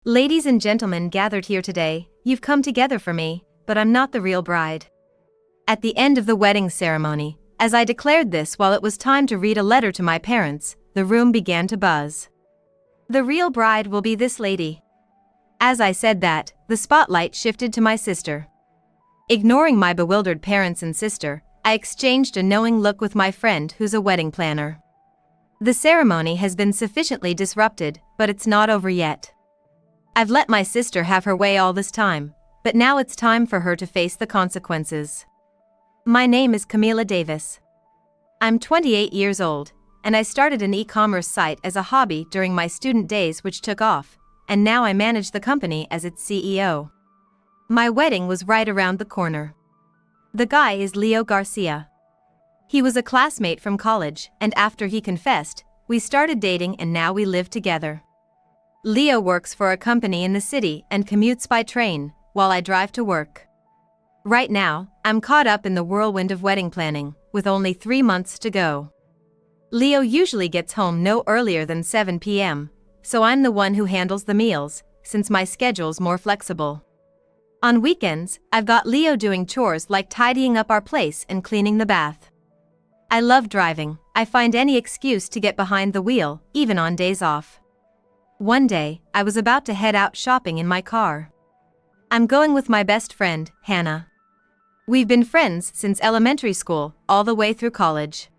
Ladies and gentlemen gathered here today, you've come together for me, but I'm not the real bride. At the end of the wedding ceremony, as I declared this while it was time to read a letter to my parents, the room began to buzz. The real bride will be this lady. As I said that, the spotlight shifted to my sister. Ignoring my bewildered parents and sister, I exchanged a knowing look with my friend who's a wedding planner. The ceremony has been sufficiently disrupted, but it's not over yet. I've let my sister have her way all this time, but now it's time for her to face the consequences. My name is Camila Davis. I'm 28 years old, and I started an e-commerce site as a hobby during my student days, which took off, and now I manage the company as its CEO. My wedding was right around the corner. The guy is Leo Garcia. He was a classmate from college, and after he confessed, we started dating and now we live together. Leo works for a company in the city and commutes by train, while I drive to work. Right now, I'm caught up in the whirlwind of wedding planning, with only 3 months to go. Leo usually gets home no earlier than 7 p.m., so I'm the one who handles the meals, since my schedule's more flexible. On weekends, I've got Leo doing chores like tidying up our place and cleaning the bath. I love driving. I find any excuse to get behind the wheel, even on days off. One day, I was about to head out shopping in my car. I'm going with my best friend, Hannah. We've been friends since elementary school, all the way through college.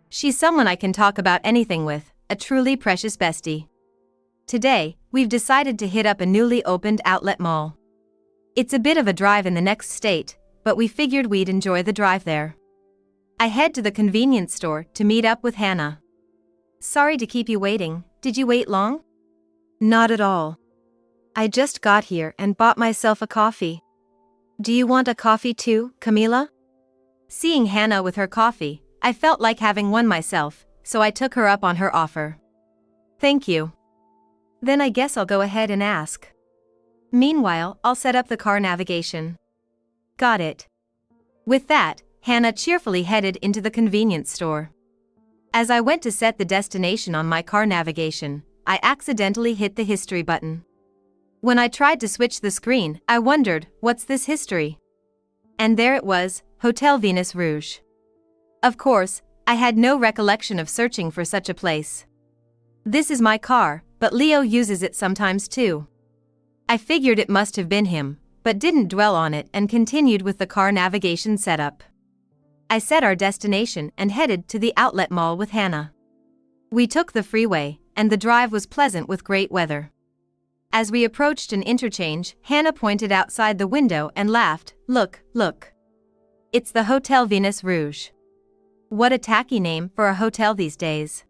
She's someone I can talk about anything with, a truly precious bestie. Today, we've decided to hit up a newly opened outlet mall. It's a bit of a drive in the next state, but we figured we'd enjoy the drive there. I head to the convenience store to meet up with Hannah. Sorry to keep you waiting, did you wait long? Not at all. I just got here and bought myself a coffee. Do you want a coffee too, Camila? Seeing Hannah with her coffee, I felt like having one myself, so I took her up on her offer. Thank you. Then I guess I'll go ahead and ask. Meanwhile, I'll set up the car navigation. Got it. With that, Hannah cheerfully headed into the convenience store. As I went to set the destination on my car navigation, I accidentally hit the history button. When I tried to switch the screen, I wondered, what's this history? And there it was, Hotel Venus Rouge. Of course, I had no recollection of searching for such a place. This is my car, but Leo uses it sometimes too. I figured it must have been him, but didn't dwell on it and continued with the car navigation setup. I set our destination and headed to the outlet mall with Hannah. We took the freeway, and the drive was pleasant with great weather. As we approached an interchange, Hannah pointed outside the window and laughed, Look, look. It's the Hotel Venus Rouge. What a tacky name for a hotel these days.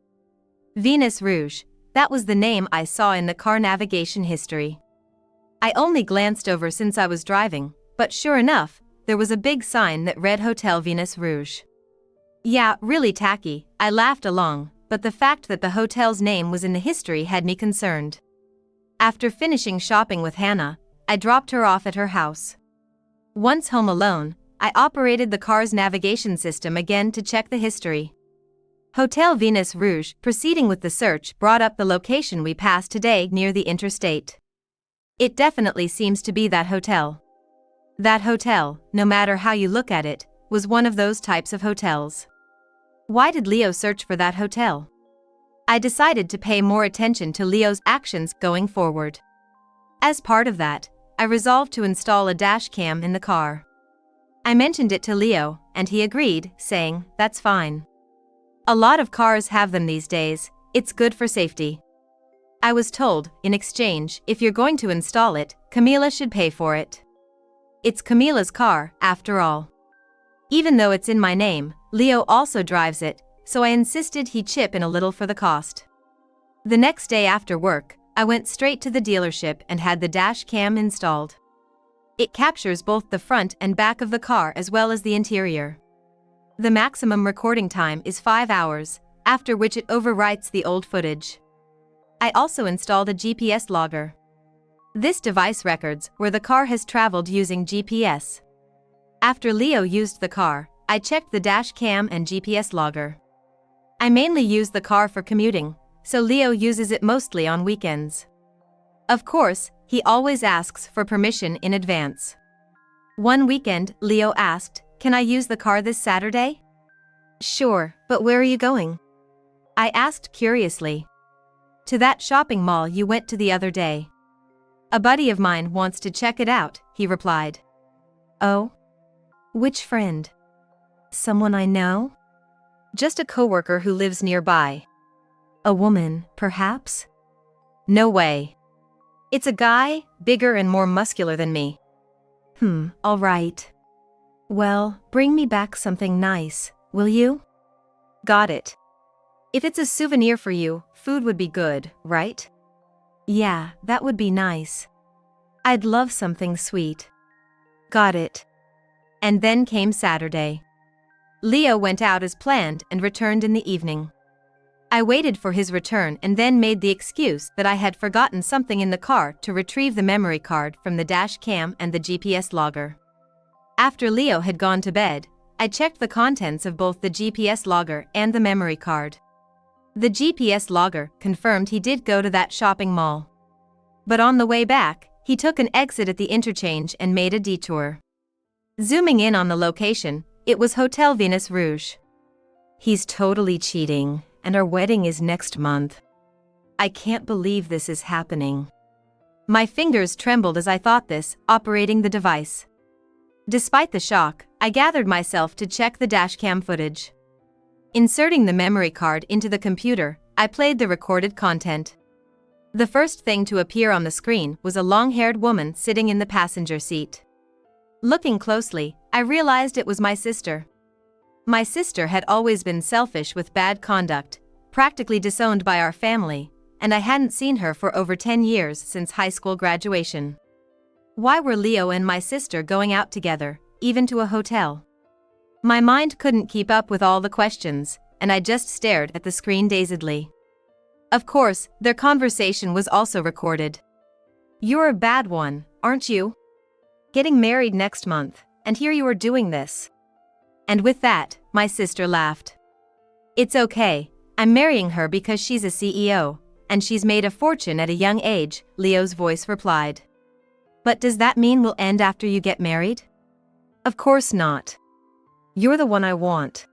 Venus Rouge, that was the name I saw in the car navigation history. I only glanced over since I was driving, but sure enough, there was a big sign that read Hotel Venus Rouge. Yeah, really tacky, I laughed along, but the fact that the hotel's name was in the history had me concerned. After finishing shopping with Hannah, I dropped her off at her house. Once home alone, I operated the car's navigation system again to check the history. Hotel Venus Rouge, proceeding with the search, brought up the location we passed today near the interstate. It definitely seems to be that hotel. That hotel, no matter how you look at it, was one of those types of hotels. Why did Leo search for that hotel? I decided to pay more attention to Leo's actions going forward. As part of that, I resolved to install a dash cam in the car. I mentioned it to Leo, and he agreed, saying, That's fine. A lot of cars have them these days, it's good for safety. I was told, in exchange, if you're going to install it, Camila should pay for it. It's Camila's car, after all. Even though it's in my name, Leo also drives it, so I insisted he chip in a little for the cost. The next day after work, I went straight to the dealership and had the dash cam installed. It captures both the front and back of the car as well as the interior. The maximum recording time is 5 hours, after which it overwrites the old footage. I also installed a GPS logger. This device records where the car has traveled using GPS. After Leo used the car, I checked the dash cam and GPS logger. I mainly use the car for commuting, so Leo uses it mostly on weekends. Of course, he always asks for permission in advance. One weekend, Leo asked, "Can I use the car this Saturday?" "Sure, but where are you going?" I asked curiously. "To that shopping mall you went to the other day. A buddy of mine wants to check it out," he replied. "Oh? Which friend? Someone I know?" "Just a coworker who lives nearby." "A woman, perhaps?" "No way. It's a guy, bigger and more muscular than me." All right. Well, bring me back something nice, will you?" "Got it. If it's a souvenir for you, food would be good, right?" "Yeah, that would be nice. I'd love something sweet." "Got it." And then came Saturday. Leo went out as planned and returned in the evening. I waited for his return and then made the excuse that I had forgotten something in the car to retrieve the memory card from the dash cam and the GPS logger. After Leo had gone to bed, I checked the contents of both the GPS logger and the memory card. The GPS logger confirmed he did go to that shopping mall. But on the way back, he took an exit at the interchange and made a detour. Zooming in on the location, it was Hotel Venus Rouge. He's totally cheating, and our wedding is next month. I can't believe this is happening. My fingers trembled as I thought this, operating the device. Despite the shock, I gathered myself to check the dashcam footage. Inserting the memory card into the computer, I played the recorded content. The first thing to appear on the screen was a long-haired woman sitting in the passenger seat. Looking closely, I realized it was my sister. My sister had always been selfish with bad conduct, practically disowned by our family, and I hadn't seen her for over 10 years since high school graduation. Why were Leo and my sister going out together, even to a hotel? My mind couldn't keep up with all the questions, and I just stared at the screen dazedly. Of course, their conversation was also recorded. "You're a bad one, aren't you? Getting married next month, and here you are doing this." And with that, my sister laughed. "It's okay, I'm marrying her because she's a CEO, and she's made a fortune at a young age," Leo's voice replied. "But does that mean we'll end after you get married?" "Of course not. You're the one I want.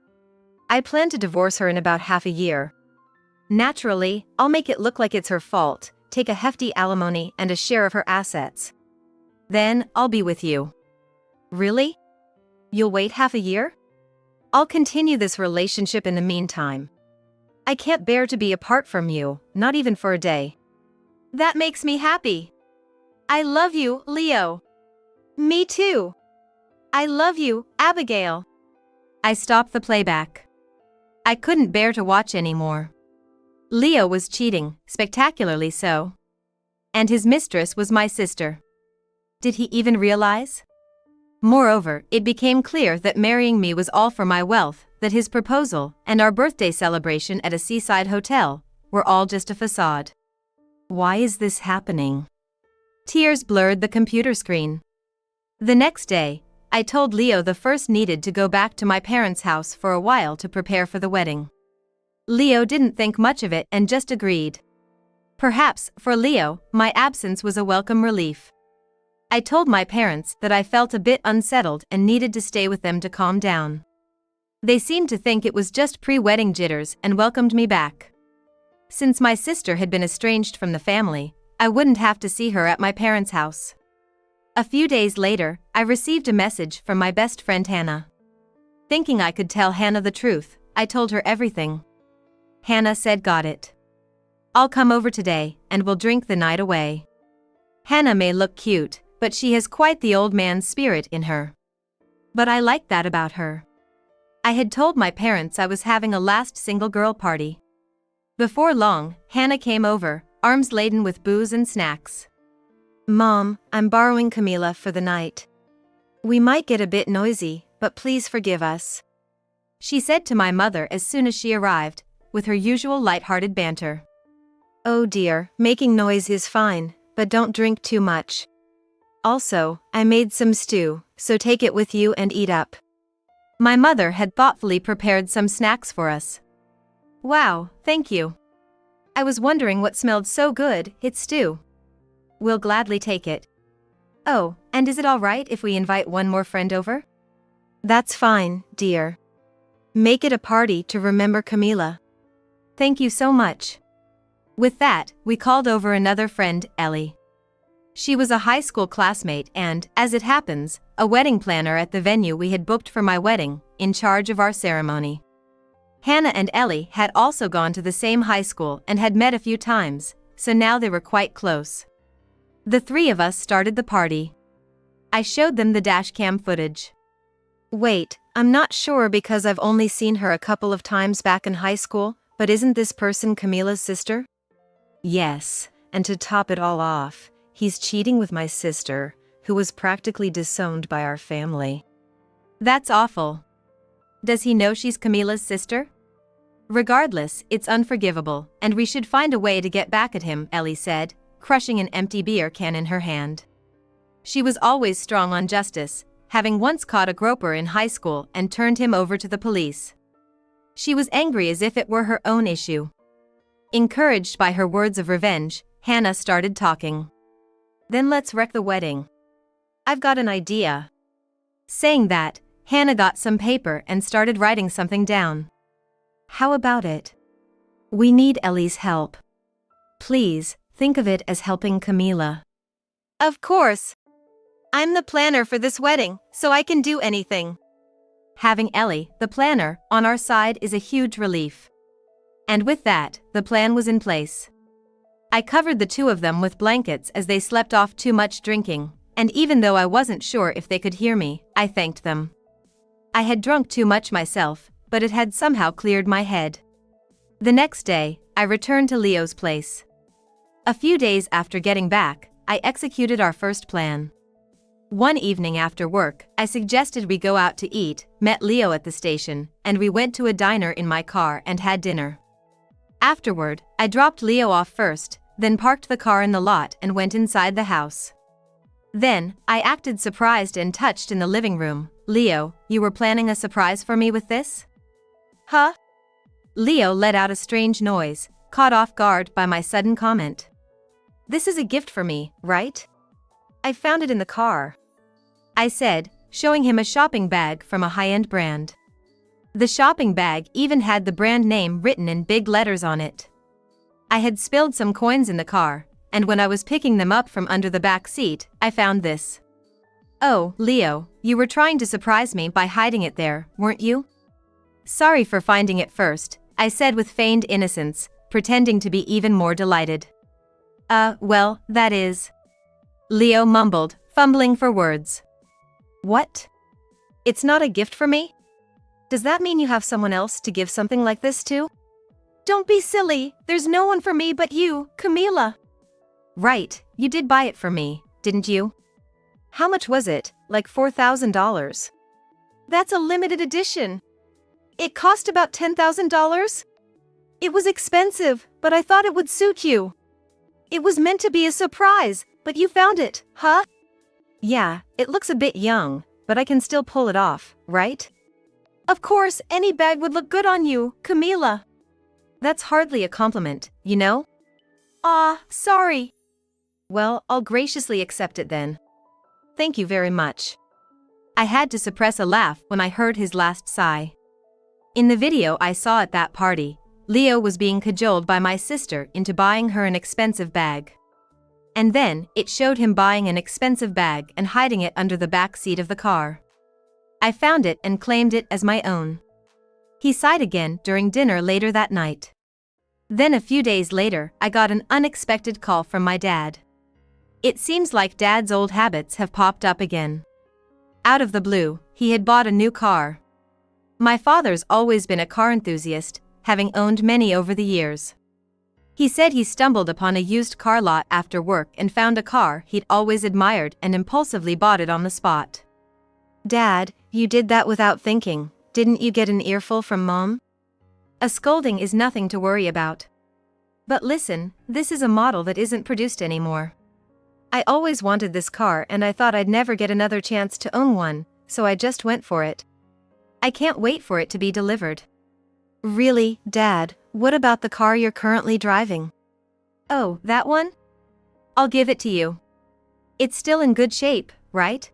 I plan to divorce her in about half a year. Naturally, I'll make it look like it's her fault, take a hefty alimony and a share of her assets. Then, I'll be with you." "Really? You'll wait half a year?" "I'll continue this relationship in the meantime. I can't bear to be apart from you, not even for a day." "That makes me happy. I love you, Leo." "Me too. I love you, Abigail." I stopped the playback. I couldn't bear to watch anymore. Leo was cheating, spectacularly so. And his mistress was my sister. Did he even realize? Moreover, it became clear that marrying me was all for my wealth, that his proposal and our birthday celebration at a seaside hotel were all just a facade. Why is this happening? Tears blurred the computer screen. The next day, I told Leo the first needed to go back to my parents' house for a while to prepare for the wedding. Leo didn't think much of it and just agreed. Perhaps, for Leo, my absence was a welcome relief. I told my parents that I felt a bit unsettled and needed to stay with them to calm down. They seemed to think it was just pre-wedding jitters and welcomed me back. Since my sister had been estranged from the family, I wouldn't have to see her at my parents' house. A few days later, I received a message from my best friend Hannah. Thinking I could tell Hannah the truth, I told her everything. Hannah said, "Got it. I'll come over today, and we'll drink the night away." Hannah may look cute, but she has quite the old man's spirit in her. But I like that about her. I had told my parents I was having a last single girl party. Before long, Hannah came over, arms laden with booze and snacks. "Mom, I'm borrowing Camila for the night. We might get a bit noisy, but please forgive us," she said to my mother as soon as she arrived, with her usual light-hearted banter. "Oh dear, making noise is fine, but don't drink too much. Also, I made some stew, so take it with you and eat up." My mother had thoughtfully prepared some snacks for us. "Wow, thank you. I was wondering what smelled so good, it's stew." We'll gladly take it. Oh, and is it all right if we invite one more friend over? That's fine, dear. Make it a party to remember Camila. Thank you so much. With that, we called over another friend, Ellie. She was a high school classmate and, as it happens, a wedding planner at the venue we had booked for my wedding, in charge of our ceremony. Hannah and Ellie had also gone to the same high school and had met a few times, so now they were quite close. The three of us started the party. I showed them the dashcam footage. Wait, I'm not sure because I've only seen her a couple of times back in high school, but isn't this person Camila's sister? Yes, and to top it all off, he's cheating with my sister, who was practically disowned by our family. That's awful. Does he know she's Camila's sister? Regardless, it's unforgivable, and we should find a way to get back at him, Ellie said, crushing an empty beer can in her hand. She was always strong on justice, having once caught a groper in high school and turned him over to the police. She was angry as if it were her own issue. Encouraged by her words of revenge, Hannah started talking. Then let's wreck the wedding. I've got an idea. Saying that, Hannah got some paper and started writing something down. How about it? We need Ellie's help. Please, think of it as helping Camila. Of course. I'm the planner for this wedding, so I can do anything. Having Ellie, the planner, on our side is a huge relief. And with that, the plan was in place. I covered the two of them with blankets as they slept off too much drinking, and even though I wasn't sure if they could hear me, I thanked them. I had drunk too much myself, but it had somehow cleared my head. The next day, I returned to Leo's place. A few days after getting back, I executed our first plan. One evening after work, I suggested we go out to eat, met Leo at the station, and we went to a diner in my car and had dinner. Afterward, I dropped Leo off first, then parked the car in the lot and went inside the house. Then, I acted surprised and touched in the living room. Leo, you were planning a surprise for me with this? Huh? Leo let out a strange noise, caught off guard by my sudden comment. This is a gift for me, right? I found it in the car. I said, showing him a shopping bag from a high-end brand. The shopping bag even had the brand name written in big letters on it. I had spilled some coins in the car, and when I was picking them up from under the back seat, I found this. Oh, Leo, you were trying to surprise me by hiding it there, weren't you? Sorry for finding it first, I said with feigned innocence, pretending to be even more delighted. Well, that is... Leo mumbled, fumbling for words. What? It's not a gift for me? Does that mean you have someone else to give something like this to? Don't be silly, there's no one for me but you, Camila. Right, you did buy it for me, didn't you? How much was it, like $4,000? That's a limited edition. It cost about $10,000? It was expensive, but I thought it would suit you. It was meant to be a surprise, but you found it, huh? Yeah, it looks a bit young, but I can still pull it off, right? Of course, any bag would look good on you, Camila. That's hardly a compliment, you know? Sorry. Well, I'll graciously accept it then. Thank you very much. I had to suppress a laugh when I heard his last sigh. In the video I saw at that party, Leo was being cajoled by my sister into buying her an expensive bag. And then, it showed him buying an expensive bag and hiding it under the back seat of the car. I found it and claimed it as my own. He sighed again during dinner later that night. Then a few days later, I got an unexpected call from my dad. It seems like Dad's old habits have popped up again. Out of the blue, he had bought a new car. My father's always been a car enthusiast, having owned many over the years. He said he stumbled upon a used car lot after work and found a car he'd always admired and impulsively bought it on the spot. Dad, you did that without thinking, didn't you get an earful from Mom? A scolding is nothing to worry about. But listen, this is a model that isn't produced anymore. I always wanted this car and I thought I'd never get another chance to own one, so I just went for it. I can't wait for it to be delivered. Really, Dad, what about the car you're currently driving? Oh, that one? I'll give it to you. It's still in good shape, right?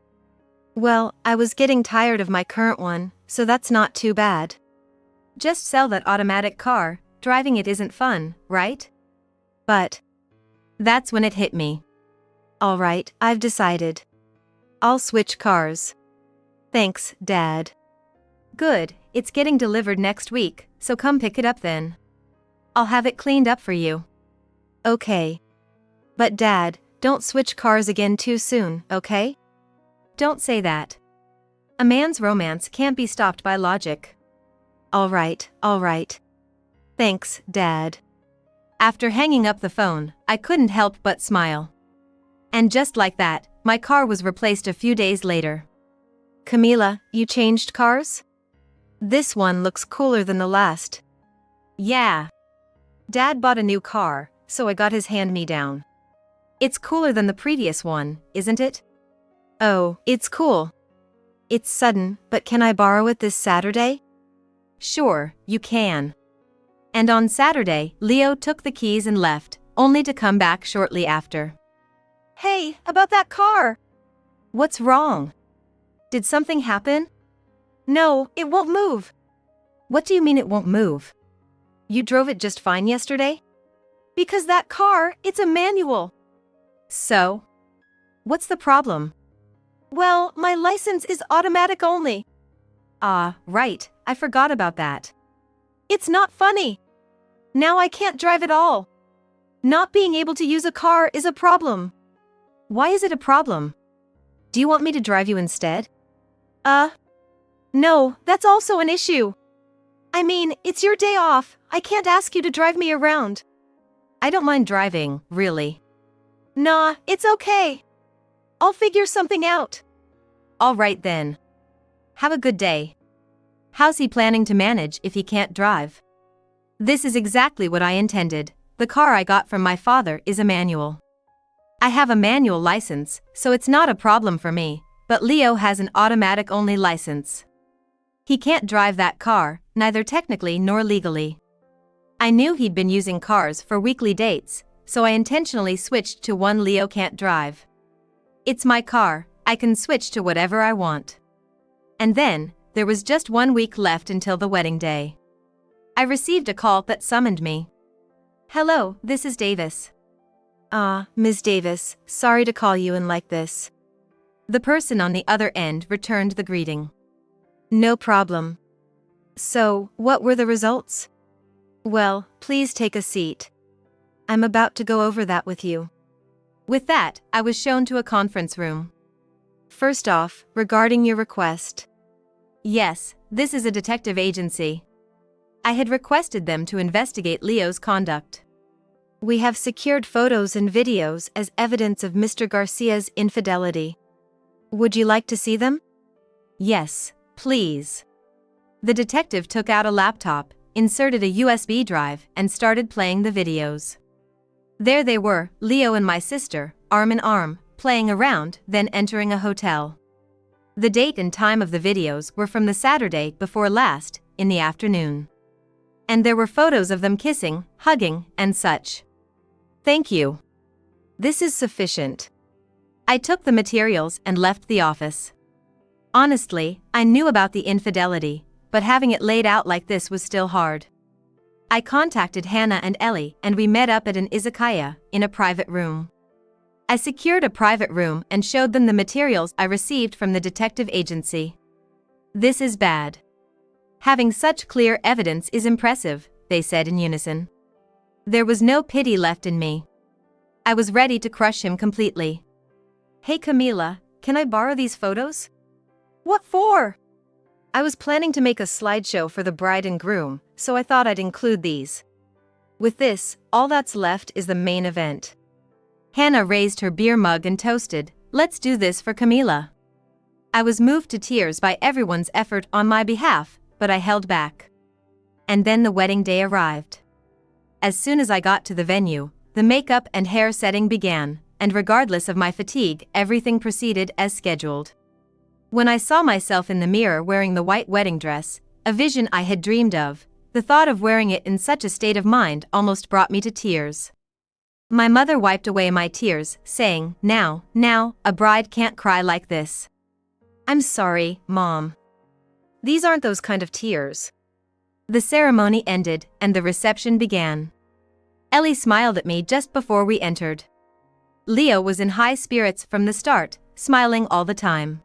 Well, I was getting tired of my current one, so that's not too bad. Just sell that automatic car, driving it isn't fun, right? But that's when it hit me. Alright, I've decided. I'll switch cars. Thanks, Dad. Good, it's getting delivered next week, so come pick it up then. I'll have it cleaned up for you. Okay. But Dad, don't switch cars again too soon, okay? Don't say that. A man's romance can't be stopped by logic. Alright. Thanks, Dad. After hanging up the phone, I couldn't help but smile. And just like that, my car was replaced a few days later. Camila, you changed cars? This one looks cooler than the last. Yeah. Dad bought a new car, so I got his hand-me-down. It's cooler than the previous one, isn't it? Oh, it's cool. It's sudden, but can I borrow it this Saturday? Sure, you can. And on Saturday, Leo took the keys and left, only to come back shortly after. Hey, about that car! What's wrong? Did something happen? No, it won't move. What do you mean it won't move? You drove it just fine yesterday? Because that car, it's a manual. So? What's the problem? Well, my license is automatic only. Ah, right, I forgot about that. It's not funny. Now I can't drive at all. Not being able to use a car is a problem. Why is it a problem? Do you want me to drive you instead? No, that's also an issue. I mean, it's your day off, I can't ask you to drive me around. I don't mind driving, really. Nah, it's okay. I'll figure something out. All right then. Have a good day. How's he planning to manage if he can't drive? This is exactly what I intended. The car I got from my father is a manual. I have a manual license, so it's not a problem for me, but Leo has an automatic-only license. He can't drive that car, neither technically nor legally. I knew he'd been using cars for weekly dates, so I intentionally switched to one Leo can't drive. It's my car, I can switch to whatever I want. And then, there was just 1 week left until the wedding day. I received a call that summoned me. Hello, this is Davis. Ms. Davis, sorry to call you in like this. The person on the other end returned the greeting. No problem. So, what were the results? Well, please take a seat. I'm about to go over that with you. With that, I was shown to a conference room. First off, regarding your request. Yes, this is a detective agency. I had requested them to investigate Leo's conduct. We have secured photos and videos as evidence of Mr. Garcia's infidelity. Would you like to see them? Yes, please. The detective took out a laptop, inserted a USB drive, and started playing the videos. There they were, Leo and my sister, arm in arm, playing around, then entering a hotel. The date and time of the videos were from the Saturday before last, in the afternoon. And there were photos of them kissing, hugging, and such. Thank you. This is sufficient. I took the materials and left the office. Honestly, I knew about the infidelity, but having it laid out like this was still hard. I contacted Hannah and Ellie and we met up at an izakaya, in a private room. I secured a private room and showed them the materials I received from the detective agency. This is bad. Having such clear evidence is impressive, they said in unison. There was no pity left in me. I was ready to crush him completely. Hey Camila, can I borrow these photos? What for? I was planning to make a slideshow for the bride and groom, so I thought I'd include these. With this, all that's left is the main event. Hannah raised her beer mug and toasted, "Let's do this for Camila." I was moved to tears by everyone's effort on my behalf, but I held back. And then the wedding day arrived. As soon as I got to the venue, the makeup and hair setting began, and regardless of my fatigue, everything proceeded as scheduled. When I saw myself in the mirror wearing the white wedding dress, a vision I had dreamed of, the thought of wearing it in such a state of mind almost brought me to tears. My mother wiped away my tears, saying, Now, a bride can't cry like this." "I'm sorry, Mom. These aren't those kind of tears." The ceremony ended, and the reception began. Ellie smiled at me just before we entered. Leo was in high spirits from the start, smiling all the time.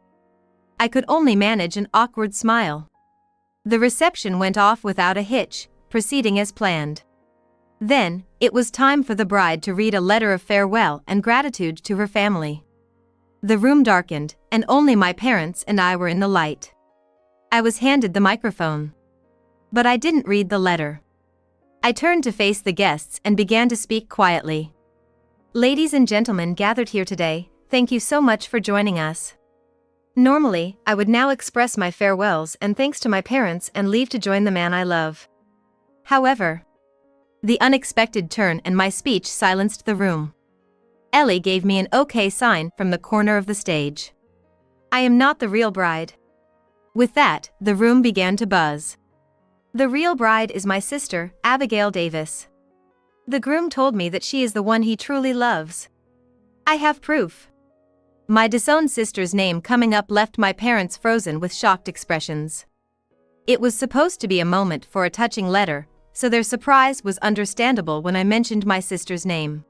I could only manage an awkward smile. The reception went off without a hitch, proceeding as planned. Then, it was time for the bride to read a letter of farewell and gratitude to her family. The room darkened, and only my parents and I were in the light. I was handed the microphone. But I didn't read the letter. I turned to face the guests and began to speak quietly. "Ladies and gentlemen gathered here today, thank you so much for joining us. Normally, I would now express my farewells and thanks to my parents and leave to join the man I love. However, the unexpected turn and my speech silenced the room. Ellie gave me an okay sign from the corner of the stage. I am not the real bride." With that, the room began to buzz. "The real bride is my sister, Abigail Davis. The groom told me that she is the one he truly loves. I have proof." My disowned sister's name coming up left my parents frozen with shocked expressions. It was supposed to be a moment for a touching letter, so their surprise was understandable when I mentioned my sister's name.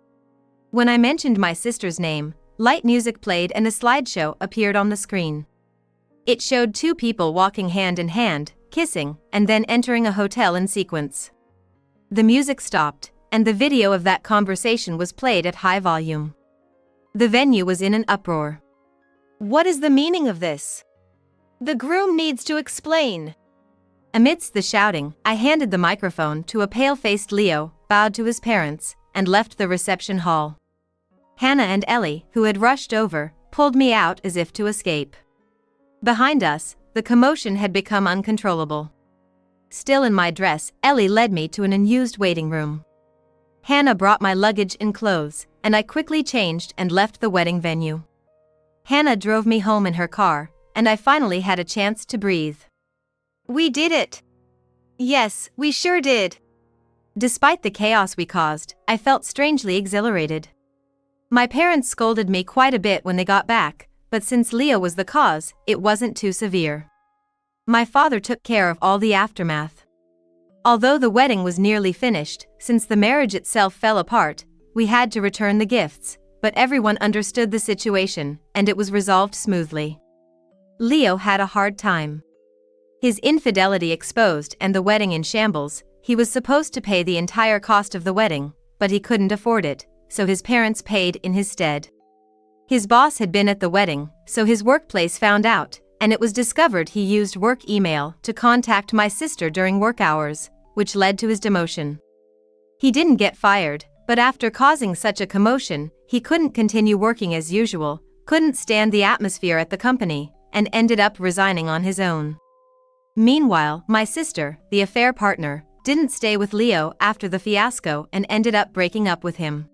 When I mentioned my sister's name, light music played and a slideshow appeared on the screen. It showed two people walking hand in hand, kissing, and then entering a hotel in sequence. The music stopped, and the video of that conversation was played at high volume. The venue was in an uproar. "What is the meaning of this? The groom needs to explain." Amidst the shouting, I handed the microphone to a pale-faced Leo, bowed to his parents, and left the reception hall. Hannah and Ellie, who had rushed over, pulled me out as if to escape. Behind us, the commotion had become uncontrollable. Still in my dress, Ellie led me to an unused waiting room. Hannah brought my luggage and clothes, and I quickly changed and left the wedding venue. Hannah drove me home in her car, and I finally had a chance to breathe. "We did it!" "Yes, we sure did." Despite the chaos we caused, I felt strangely exhilarated. My parents scolded me quite a bit when they got back, but since Leo was the cause, it wasn't too severe. My father took care of all the aftermath. Although the wedding was nearly finished, since the marriage itself fell apart, we had to return the gifts, but everyone understood the situation, and it was resolved smoothly. Leo had a hard time. His infidelity exposed and the wedding in shambles, he was supposed to pay the entire cost of the wedding, but he couldn't afford it, so his parents paid in his stead. His boss had been at the wedding, so his workplace found out, and it was discovered he used work email to contact my sister during work hours, which led to his demotion. He didn't get fired, but after causing such a commotion, he couldn't continue working as usual, couldn't stand the atmosphere at the company, and ended up resigning on his own. Meanwhile, my sister, the affair partner, didn't stay with Leo after the fiasco and ended up breaking up with him.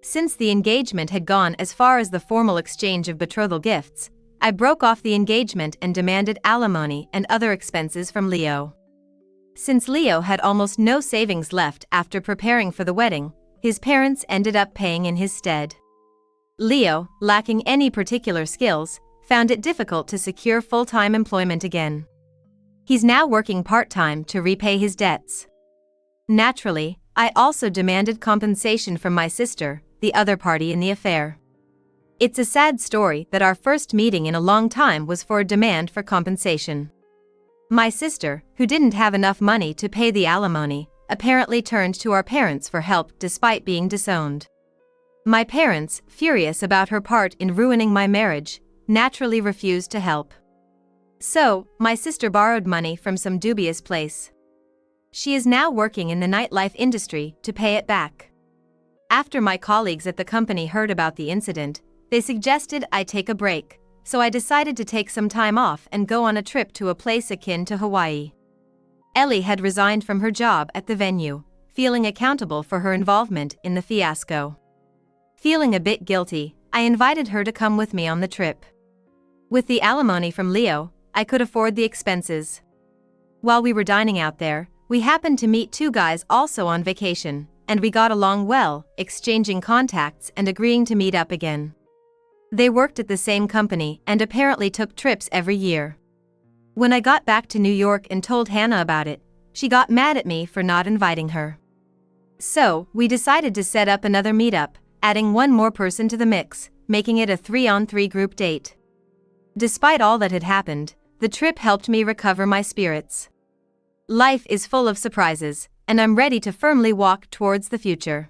Since the engagement had gone as far as the formal exchange of betrothal gifts, I broke off the engagement and demanded alimony and other expenses from Leo. Since Leo had almost no savings left after preparing for the wedding, his parents ended up paying in his stead. Leo, lacking any particular skills, found it difficult to secure full-time employment again. He's now working part-time to repay his debts. Naturally, I also demanded compensation from my sister, the other party in the affair. It's a sad story that our first meeting in a long time was for a demand for compensation. My sister, who didn't have enough money to pay the alimony, apparently turned to our parents for help despite being disowned. My parents, furious about her part in ruining my marriage, naturally refused to help. So, my sister borrowed money from some dubious place. She is now working in the nightlife industry to pay it back. After my colleagues at the company heard about the incident, they suggested I take a break, so I decided to take some time off and go on a trip to a place akin to Hawaii. Ellie had resigned from her job at the venue, feeling accountable for her involvement in the fiasco. Feeling a bit guilty, I invited her to come with me on the trip. With the alimony from Leo, I could afford the expenses. While we were dining out there, we happened to meet two guys also on vacation, and we got along well, exchanging contacts and agreeing to meet up again. They worked at the same company and apparently took trips every year. When I got back to New York and told Hannah about it, she got mad at me for not inviting her. So, we decided to set up another meetup, adding one more person to the mix, making it a 3-on-3 group date. Despite all that had happened, the trip helped me recover my spirits. Life is full of surprises, and I'm ready to firmly walk towards the future.